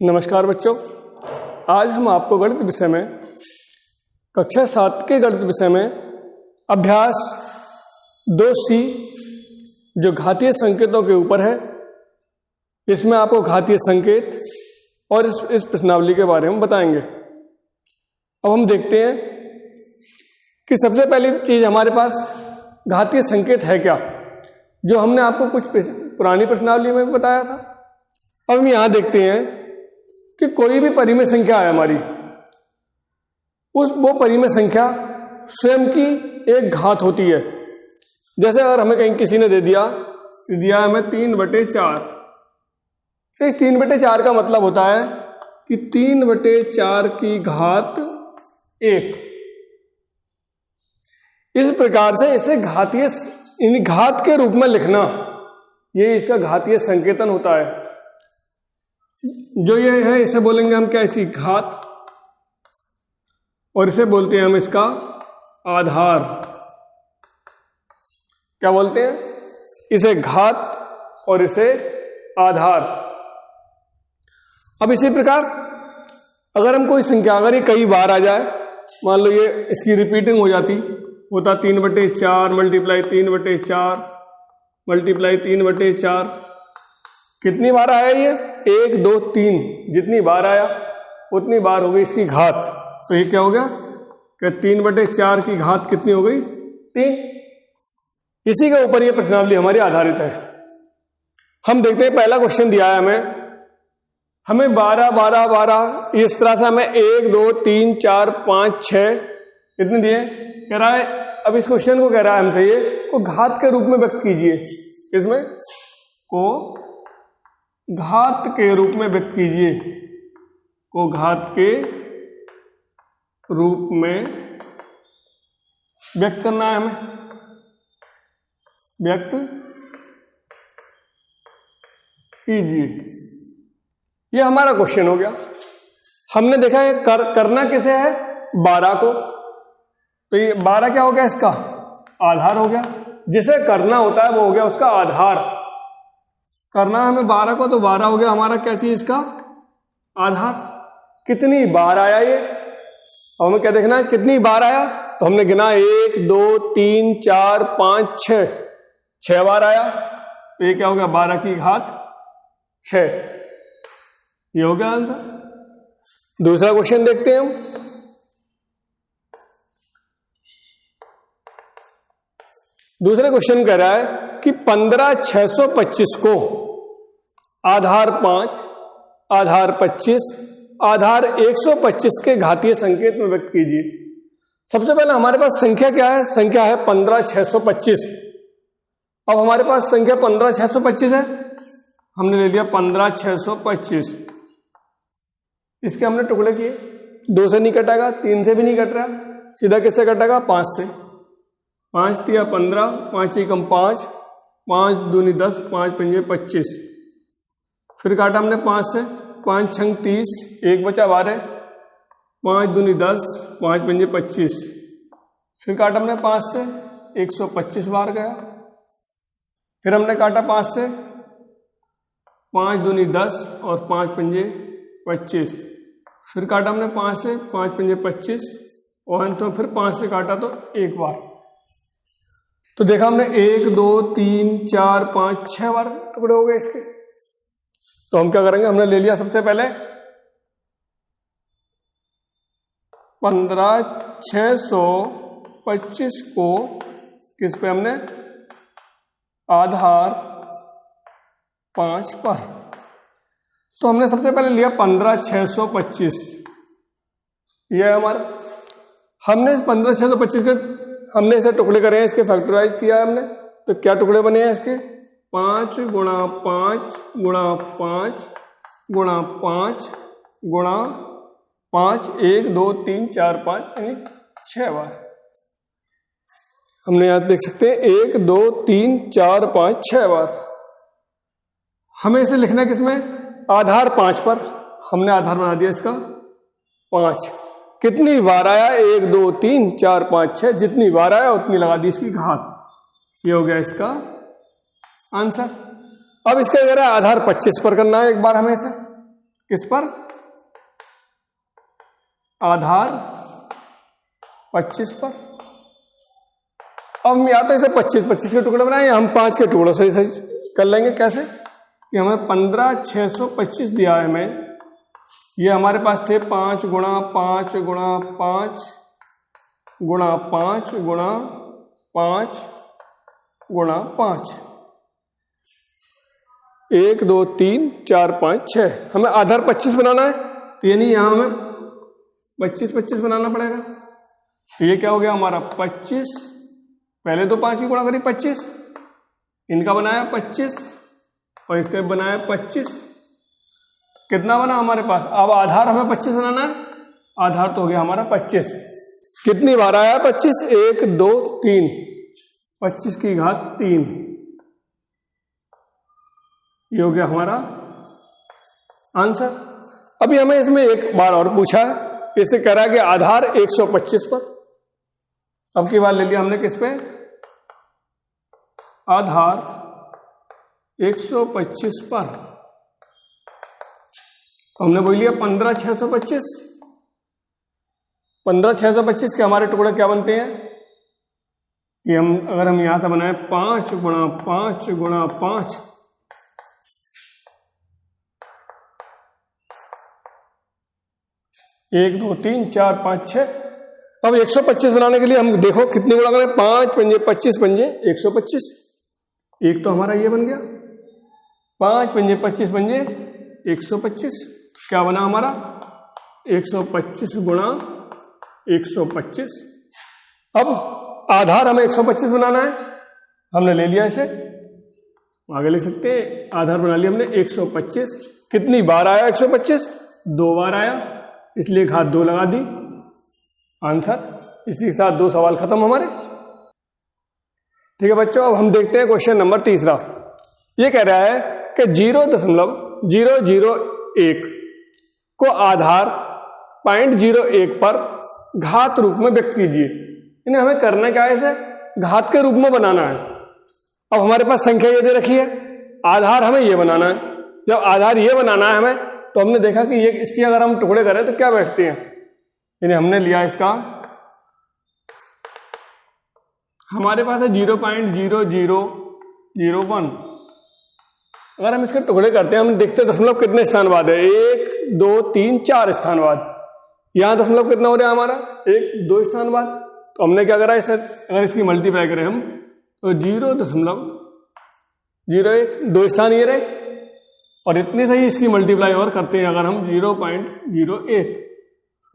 नमस्कार बच्चों, आज हम आपको गणित विषय में कक्षा 7 के गणित विषय में अभ्यास 2C जो घातीय संकेतों के ऊपर है, इसमें आपको घातीय संकेत और इस प्रश्नावली के बारे में बताएंगे। अब हम देखते हैं कि सबसे पहली चीज हमारे पास घातीय संकेत है क्या, जो हमने आपको कुछ पुरानी प्रश्नावली में बताया था। अब हम यहां देखते हैं कि कोई भी परिमेय संख्या है हमारी, वो परिमेय संख्या स्वयं की एक घात होती है। जैसे अगर हमें कहीं किसी ने दे दिया हमें 3/4, तो इस 3/4 का मतलब होता है कि 3/4 की घात 1। इस प्रकार से इसे घात के रूप में लिखना, ये इसका घातीय संकेतन होता है। जो ये है इसे बोलेंगे हम क्या, इसकी घात, और इसे बोलते हैं हम इसका आधार। क्या बोलते हैं? इसे घात और इसे आधार। अब इसी प्रकार अगर हम कोई संख्या, अगर ये कई बार आ जाए, मान लो ये इसकी रिपीटिंग हो जाती, होता 3/4 मल्टीप्लाई 3/4 मल्टीप्लाई 3/4, कितनी बार आया ये? 1 2 3, जितनी बार आया उतनी बार हो गई इसकी घात। तो ये क्या हो गया कि 3/4 की घात कितनी हो गई? 3। इसी के ऊपर ये प्रश्नावली हमारी आधारित है। हम देखते हैं, पहला क्वेश्चन दिया है हमें 12 12 12, इस तरह से हमें 1 2 3 4 5 6 इतने दिए। कह रहा है, अब इस क्वेश्चन को कह रहा है हमसे ये को घात के रूप में व्यक्त कीजिए। इसमें को घात के रूप में व्यक्त कीजिए, को घात के रूप में व्यक्त करना है हमें, व्यक्त कीजिए। ये हमारा क्वेश्चन हो गया। हमने देखा है करना किसे है? 12 को। तो ये 12 क्या हो गया? इसका आधार हो गया। जिसे करना होता है वो हो गया उसका आधार। करना है हमें 12 को, तो 12 हो गया हमारा क्या चीज? इसका आधार। कितनी बार आया ये? अब हमें क्या देखना है, कितनी बार आया? तो हमने गिना 1 2 3 4 5 6 बार आया। तो ये क्या हो गया? 12 की घात 6। ये हो गया आंसर। दूसरा क्वेश्चन देखते हैं हम। दूसरे क्वेश्चन कह रहा है कि 15,625 को आधार 5, आधार 25, आधार 125 के घातीय संकेत में व्यक्त कीजिए। सबसे पहले हमारे पास संख्या क्या है? संख्या है 15,625। अब हमारे पास संख्या 15,625 है, हमने ले लिया 15,625। इसके हमने टुकड़े किए, 2 से नहीं कटेगा, 3 से भी नहीं कट रहा, सीधा किससे कटेगा? 5 से। 5 तिया 15, 5 एकम 5, 5 दूनी 10, 5 पंजे 25। फिर काटा हमने 5 से, 5 छंग 30, 1 बचा 12, 5 दूनी 10, 5 पंजे 25। फिर काटा हमने 5 से, 125 बार गया। फिर हमने काटा 5 से, 5 दूनी 10 और 5 पंजे 25। फिर काटा हमने 5 से, 5 पंजे 25, और अंत में फिर 5 से काटा तो 1 बार। तो देखा हमने 1 2 3 4 5 6 बार टुकड़े हो गए इसके। तो हम क्या करेंगे, हमने ले लिया सबसे पहले 15,625 को किस पे? हमने आधार 5 पर। तो हमने सबसे पहले लिया 15,625, यह हमारा। हमने 15,625 के हमने इसे टुकड़े करे हैं, इसके फैक्टराइज किया है हमने। तो क्या टुकड़े बने हैं इसके? 5 गुणा 5 गुणा 5 गुणा 5 गुणा 5, 1 2 3 4 5, यानी 6 बार। हमने यहां देख सकते हैं 1 2 3 4 5 6 बार। हमें इसे लिखना है किसमें? आधार 5 पर। हमने आधार बना दिया इसका 5। कितनी बार आया? 1 2 3 4 5 6, जितनी बार आया उतनी लगा दी इसकी घात। ये हो गया इसका आंसर। अब इसका जरा आधार 25 पर करना है एक बार हमें इसे। किस पर? आधार 25 पर। अब हम या तो इसे 25 के टुकड़े बनाए या हम 5 के टुकड़ों से इसे कर लेंगे। कैसे कि हमें 15,625 दिया है हमें, ये हमारे पास थे 5 गुणा 5 गुणा 5 गुणा 5 गुणा 5 गुणा 5, 1 2 3 4 5 6। हमें आधार 25 बनाना है, तो यानी यहां हमें 25 बनाना पड़ेगा। तो ये क्या हो गया हमारा 25, पहले तो 5 की गुणा करी 25, इनका बनाया 25 और इसका बनाया 25, कितना बना हमारे पास? अब आधार हमें 25 बनाना है, आधार तो हो गया हमारा 25। कितनी बार आया 25? 1 2 3, 25 की घात 3, ये हो गया हमारा आंसर। अभी हमें इसमें एक बार और पूछा है, इसे कह रहा है कि आधार 125 पर। अब की बार ले लिया हमने किस पे? आधार 125 पर। हमने बोल लिया 15,625। 15,625 के हमारे टुकड़े क्या बनते हैं कि अगर हम यहां से बनाए 5 गुणा 5 गुणा 5, एक 2 3 4 5 6। अब 125 बनाने के लिए हम देखो कितनी गुणा करें? 5 पंजे 25 पंजे 125। एक तो हमारा ये बन गया, 5 पंजे 25 पंजे 125। क्या बना हमारा? 125 गुणा 125। अब आधार हमें 125 बनाना है, हमने ले लिया इसे, आगे लिख सकते हैं। आधार बना लिया हमने 125। कितनी बार आया 125? 2 बार आया, इसलिए घात 2 लगा दी, आंसर। इसी के साथ 2 सवाल खत्म हमारे। ठीक है बच्चों, अब हम देखते हैं क्वेश्चन नंबर 3। ये कह रहा है कि 0.001 को आधार 0.01 पर घात रूप में व्यक्त कीजिए। इन्हें हमें करना क्या है? इसे घात के रूप में बनाना है। अब हमारे पास संख्या ये दे रखी है, आधार हमें ये बनाना है। जब आधार ये बनाना है हमें, तो हमने देखा कि ये इसकी अगर हम टुकड़े करें तो क्या बैठते हैं। इन्हें हमने लिया इसका, हमारे पास है 0.0001। अगर हम इसके टुकड़े करते हैं, हम देखते हैं दशमलव कितने स्थान बाद है, 1 2 3 4 स्थान बाद। यहां दशमलव कितना हो रहा है हमारा? 1 2 स्थान बाद। तो हमने क्या करा इसे, अगर इसकी मल्टीप्लाई करें हम, तो 0.01 2 स्थान ये रहे, और इतनी सही इसकी मल्टीप्लाई और करते हैं अगर हम 0.01,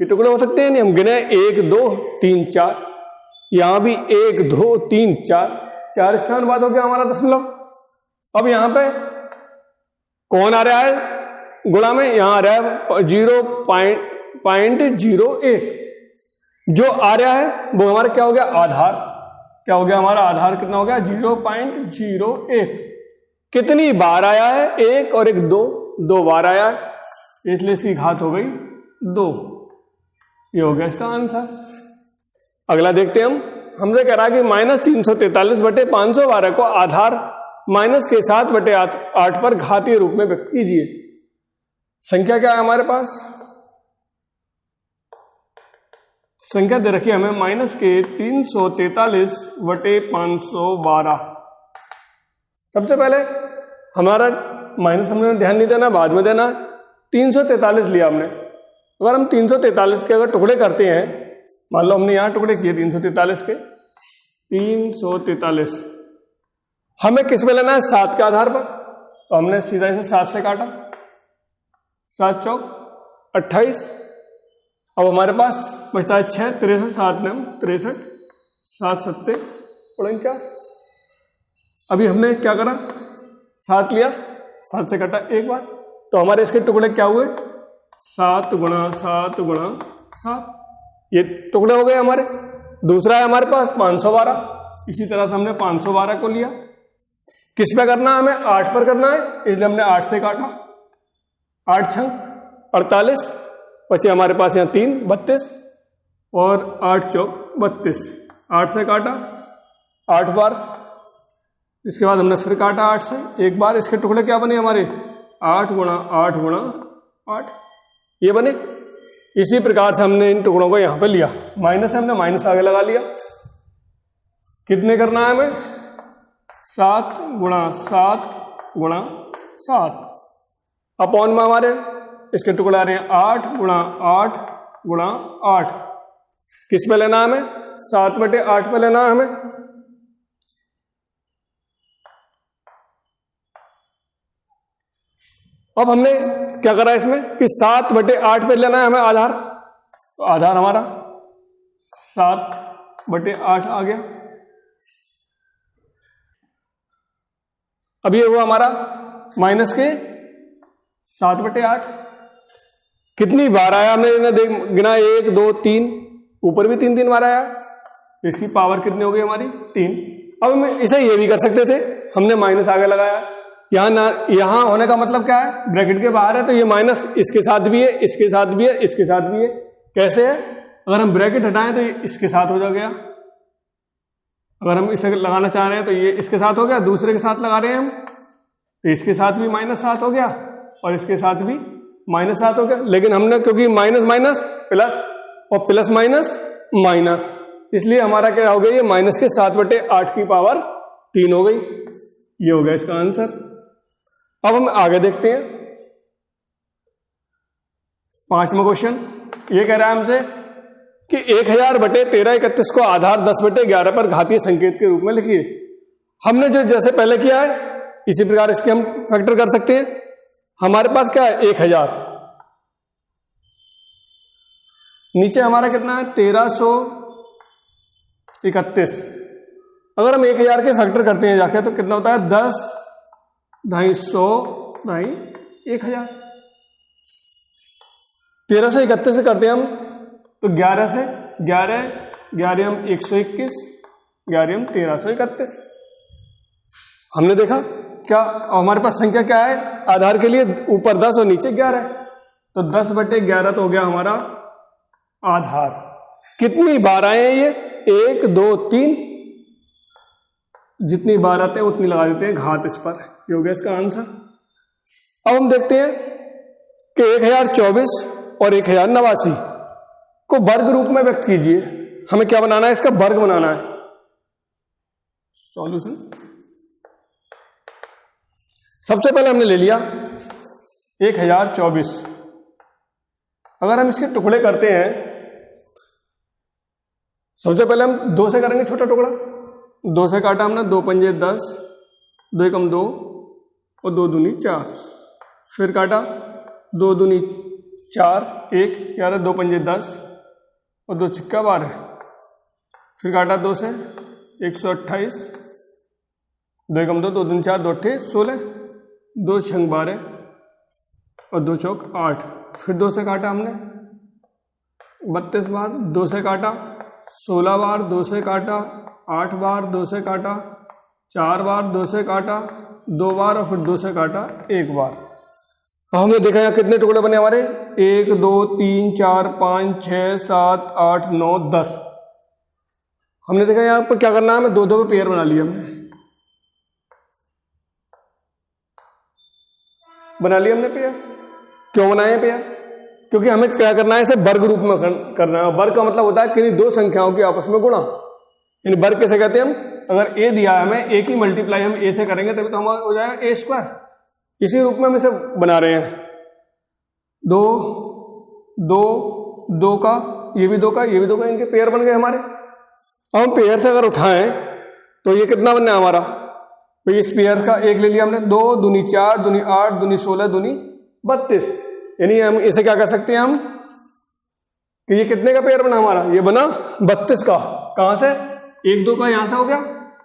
ये टुकड़े हो सकते हैं नहीं। हम गिने 1 2 3 4, यहां भी 1 2 3 4 स्थान बाद हो गया हमारा दशमलव। अब यहां पे कौन आ रहा है गुणा में? यहां आ रहा है 0.01। जो आ रहा है वो हमारा क्या हो गया? आधार। क्या हो गया हमारा? आधार कितना हो गया? 0.01। कितनी बार आया है? 1 और 1 2 बार आया है, इसलिए इसकी घात हो गई 2। ये हो गया इसका आंसर। अगला देखते हैं हमसे कह रहा है कि -343/512 को आधार माइनस के 7/8 पर घातीय रूप में व्यक्त कीजिए। संख्या क्या है हमारे पास? संख्या दे रखी है हमें -343/512। सबसे पहले हमारा माइनस हमने ध्यान नहीं देना, बाद में देना। 343 लिया हमने। अगर हम 343 के अगर टुकड़े करते हैं, मान लो हमने यहां टुकड़े किए 343 के, 343 हमें किस में लेना है? 7 के आधार पर। तो हमने सीधा इसे 7 से काटा, 7 चौक 28। अब हमारे पास बचता है 6, 63, 7 9 63, 7 7 49। अभी हमने क्या करा? 7 लिया, 7 से काटा एक बार, तो हमारे इसके टुकड़े क्या हुए? 7 गुणा 7 गुणा 7, ये टुकड़े हो गए हमारे। दूसरा है हमारे पास 512। इसी तरह से हमने 512 को लिया। किस पे करना है हमें? 8 पर करना है, इसलिए हमने 8 से काटा। 8 छंग 48, बचे हमारे पास यहाँ 3 32 और 8 चौक 32। 8 से काटा 8 बार, इसके बाद हमने फिर काटा 8 से एक बार। इसके टुकड़े क्या बने हमारे? 8 गुणा 8 गुणा 8, ये बने। इसी प्रकार से हमने इन टुकड़ों को यहां पे लिया, माइनस है, हमने माइनस आगे लगा लिया। कितने करना है हमें? 7 गुणा 7 गुणा 7 अपॉन में हमारे इसके टुकड़े आ रहे हैं 8 गुणा 8 गुणा 8। किस पे लेना है हमें? 7/8 पे लेना है हमें। अब हमने क्या करा इसमें कि 7/8 पे लेना है हमें आधार, तो आधार हमारा 7/8 आ गया। अब ये हुआ हमारा माइनस के 7/8। कितनी बार आया हमने देख गिना? 1 2 3, ऊपर भी 3 बार आया। इसकी पावर कितनी हो गई हमारी? 3। अब हम इसे ये भी कर सकते थे, हमने माइनस आगे लगाया। यहां होने का मतलब क्या है? ब्रैकेट के बाहर है तो ये माइनस इसके साथ भी है, इसके साथ भी है, इसके साथ भी है। कैसे है? अगर हम ब्रैकेट हटाएं तो ये इसके साथ हो गया, अगर हम इसे लगाना चाह रहे हैं तो ये इसके साथ हो गया, दूसरे के साथ लगा रहे हैं हम तो इसके साथ भी -7 हो गया और इसके साथ भी -7 हो गया। लेकिन हमने क्योंकि माइनस माइनस प्लस और प्लस माइनस माइनस, इसलिए हमारा क्या हो गया? ये माइनस के 7/8 की पावर 3 हो गई। ये हो गया इसका आंसर। अब हम आगे देखते हैं 5वां क्वेश्चन। ये कह रहा है हमसे कि 1000/1331 को आधार 10/11 पर घातीय संकेत के रूप में लिखिए। हमने जो जैसे पहले किया है इसी प्रकार इसके हम फैक्टर कर सकते हैं। हमारे पास क्या है? 1000, नीचे हमारा कितना है? 1331। अगर हम 1000 के फैक्टर करते हैं जाके तो कितना होता है? 10, 250, 1000। 1331 से करते हैं हम तो 11 से 11 हम 121, 11 हम 1331। हमने देखा क्या हमारे पास संख्या क्या है? आधार के लिए ऊपर 10 और नीचे 11, तो 10/11 तो हो गया हमारा आधार। कितनी बार आए हैं ये? 1 2 3, जितनी बार आते हैं उतनी लगा देते हैं घात इस पर। ये हो गया इसका आंसर। अब हम देखते हैं कि 1024 और 1089 को वर्ग रूप में व्यक्त कीजिए। हमें क्या बनाना है? इसका वर्ग बनाना है। सॉल्यूशन सबसे पहले हमने ले लिया 1024। अगर हम इसके टुकड़े करते हैं, सबसे पहले हम 2 से करेंगे छोटा टुकड़ा। 2 से काटा हमने, 2 पंजे 10, 2 एकम 2 और 2 दूनी 4। फिर काटा 2 दूनी 4, 1 11, 2 पंजे 10 और 2 छिक्का 12। फिर काटा 2 से 128, 2 एकम 2, 2 दूनी 4, 2 अट्ठे 16, 2 छंग 12 और 2 चौक 8। फिर 2 से काटा हमने 32 बार, 2 से काटा 16 बार, 2 से काटा 8 बार, 2 से काटा 4 बार, 2 से काटा 2 बार और फिर 2 से काटा 1 बार। हमने देखा यहाँ कितने टुकड़े बने हमारे? 1 2 3 4 5 6 7 8 9 10। हमने देखा यहाँ पर क्या करना है? हमें 2-2 के पेयर बना लिया, हमने पेयर। क्यों बनाए पेयर? क्योंकि हमें क्या करना है? इसे वर्ग रूप में करना है। वर्ग का मतलब होता है किन्हीं 2 संख्याओं की आपस में गुणा। इन वर्ग कैसे कहते हैं हम? अगर a दिया है हमें, a की मल्टीप्लाई हम a से करेंगे तभी तो हमारा हो जाएगा a²। इसी रूप में हम इसे बना रहे हैं। 2 2 2 का, ये भी 2 का, ये भी 2 का, इनके पेयर बन गए हमारे। अब हम पेयर से अगर उठाएं तो ये कितना बनना है हमारा? तो इस पेयर का 1 ले लिया हमने, 2 दूनी 4, दूनी 8, दूनी 16, दूनी 32। यानी हम इसे क्या कर सकते हैं हम कि ये कितने का पेयर बना हमारा? ये बना 32 का। कहां से? 1 2 का यहां से हो गया,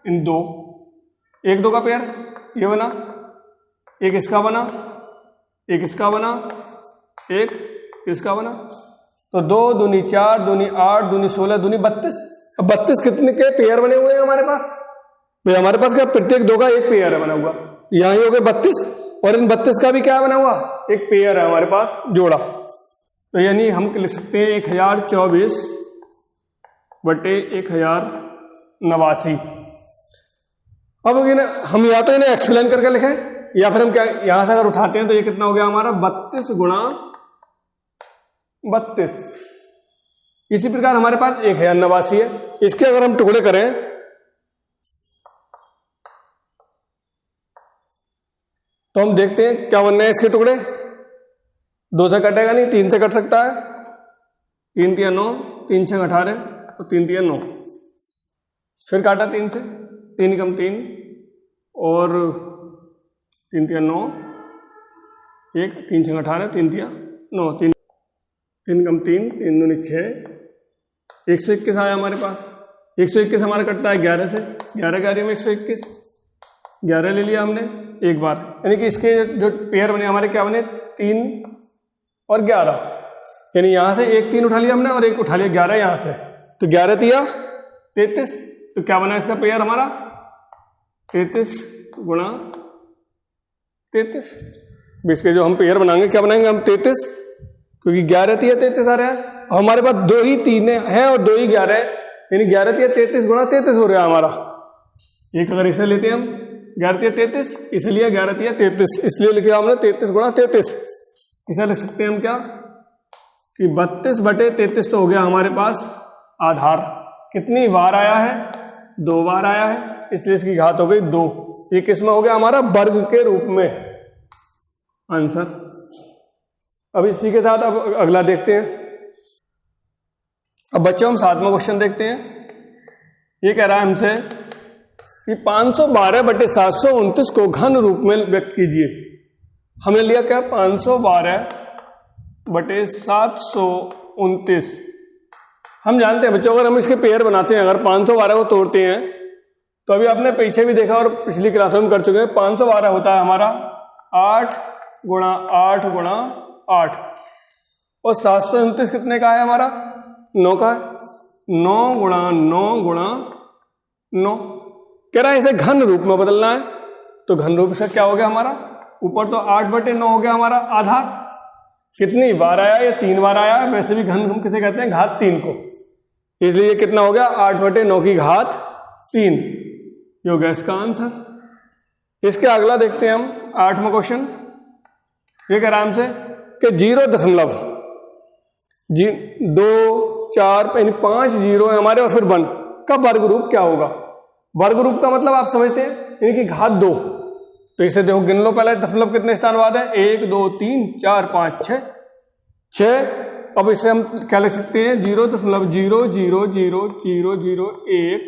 इन 2 1 2 का पेयर ये बना, एक इसका बना, एक इसका बना, एक इसका बना। तो 2 दूनी 4, दूनी 8, दूनी 16, दूनी 32। अब 32 कितने के पेयर बने हुए हैं हमारे पास? भाई हमारे पास क्या प्रत्येक 2 का एक पेयर है बना हुआ। यहां ही हो गए 32 और इन 32 का भी क्या बना हुआ? एक पेयर है हमारे पास जोड़ा। तो यानी हम लिख सकते हैं 1024/1089। अब हम या तो इन्हें एक्सप्लेन करके लिखें या फिर हम क्या यहां से अगर उठाते हैं तो ये कितना हो गया हमारा? 32 गुणा 32। इसी प्रकार हमारे पास 1089 है। इसके अगर हम टुकड़े करें तो हम देखते हैं क्या बनना है इसके टुकड़े। 2 से कटेगा नहीं, 3 से कट सकता है। 3 तिया 9, 3 6 18 और 3 तिया 9। फिर काटा 3 से, 3 कम 3 और 3 तिया 9, 1 3 6 18, 3 तिया 9, 3 कम 3, 3 दूनी 6, 121 आया हमारे पास। 121 हमारा कटता है 11 से, 11 11 में 121, 11 ले लिया हमने एक बार, यानी कि इसके जो पेयर बने हमारे क्या बने 3 और 11, यानी यहाँ से एक 3 उठा लिया हमने और एक उठा लिया 11 यहाँ से, तो 11 तिया 33। तो क्या बना इसका पेयर हमारा 33 गुणा 33। इसके जो हम पेयर बनाएंगे क्या बनाएंगे हम 33, क्योंकि 11 तिया 33 आ रहा है। और हमारे पास 2 ही 3 है और 2 ही 11 है, यानी 11 तिया 33 गुणा 33 हो रहा है हमारा। एक अगर इसे लेते हैं हम 11 तिया 33, इसलिए 11 तिया 33, इसलिए लिखे हमने 33 गुणा 33। इसे लिख सकते हैं हम क्या कि 32 बटे 33 तो हो गया हमारे पास आधार। कितनी बार आया है 2 बार आया है, इसलिए इसकी घात हो गई 2। ये किसमें हो गया हमारा वर्ग के रूप में आंसर। अब इसी के साथ अब अगला देखते हैं। अब बच्चों हम 7वां क्वेश्चन देखते हैं। ये कह रहा है हमसे कि 512 बटे 729 को घन रूप में व्यक्त कीजिए। हमने लिया क्या 512 बटे 729। हम जानते हैं बच्चों अगर हम इसके पेयर बनाते हैं, अगर 512 को तोड़ते हैं तो अभी आपने पीछे भी देखा और पिछली क्लासों में कर चुके हैं। 512 होता है हमारा 8 गुणा 8 गुणा 8 और 729 कितने का है हमारा 9 का है। 9 गुणा 9 गुणा 9 कह रहा है इसे घन रूप में बदलना है। तो घन रूप से क्या हो गया हमारा ऊपर तो 8 बटे 9 हो गया हमारा आधार। कितनी बार आया ये 3 बार आया। वैसे भी घन हम किसे कहते हैं घात 3 को, इसलिए कितना हो गया 8 बटे 9 की घात 3। ये हो गया इसका आंसर। इसके अगला देखते हैं हम 8वां क्वेश्चन। ये कह रहा है हमसे कि 0.2 4 5 जीरो है हमारे और फिर 1 का वर्ग रूप क्या होगा। वर्ग रूप का मतलब आप समझते हैं यानी कि घात 2। तो इसे देखो गिन लो पहले दशमलव कितने स्थान बाद है 1 2 3 4 5 6। अब इसे हम क्या लिख सकते हैं 0.0000001।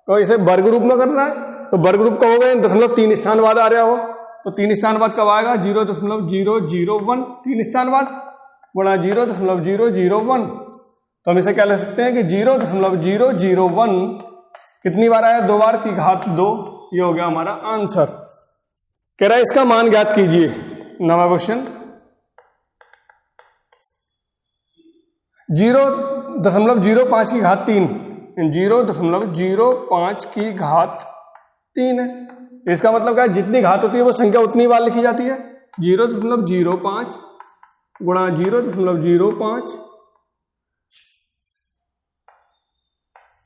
तो इसे वर्ग रूप में करना है तो वर्ग रूप कब होगा 3 स्थान बाद आ रहा हो तो 3 स्थान बाद कब आएगा 0.001 3 स्थान बाद गुणा 0.001। तो हम इसे क्या लिख सकते हैं कि 0.001 कितनी बार आया 2 बार की घात 2। ये हो गया हमारा आंसर। कह रहा है इसका मान ज्ञात कीजिए। 9वां क्वेश्चन 0.05 की घात 3 0.05 की घात 3 है। इसका मतलब क्या है जितनी घात होती है वो संख्या उतनी बार लिखी जाती है। 0.05 गुणा 0.05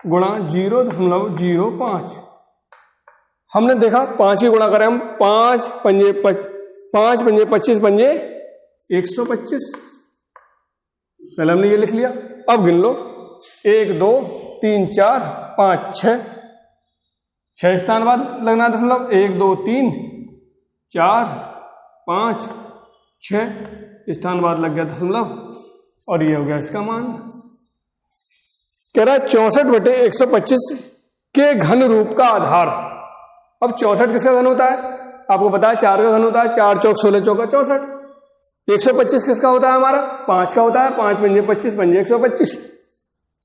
गुणा 0.05। हमने देखा 5 की गुणा करें हम 5 पंजे 25 पंजे 125। पहले हमने ये लिख लिया। अब गिन लो 1 2 3 4 5 6 स्थान बाद लगना दशमलव 1 2 3 4 5 6 स्थान बाद लग गया दशमलव और ये हो गया इसका मान। कह रहा है 64 बटे 125 के घन रूप का आधार। अब 64 किसका घन होता है आपको पता है 4 का घन होता है 4 चौक 16 चौका 64। 125 किसका होता है हमारा 5 का होता है 5 पंजे 25 पंजे 125।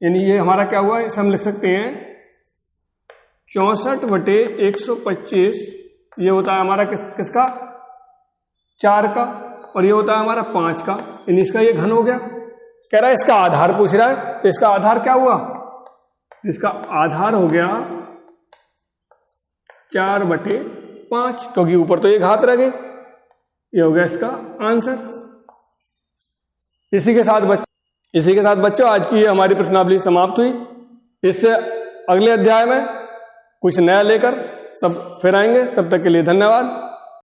यानी ये हमारा क्या हुआ इसे हम लिख सकते हैं 64 बटे 125। ये होता है हमारा किसका 4 का और ये होता है हमारा 5 का। यानी इसका ये घन हो गया। कह रहा है इसका आधार पूछ रहा है तो इसका आधार क्या हुआ इसका आधार हो गया 4 बटे 5 क्योंकि ऊपर तो ये घात रह गई। ये हो गया इसका आंसर। इसी के साथ बच्चों आज की ये हमारी प्रश्नावली समाप्त हुई। इससे अगले अध्याय में कुछ नया लेकर सब फिर आएंगे। तब तक के लिए धन्यवाद।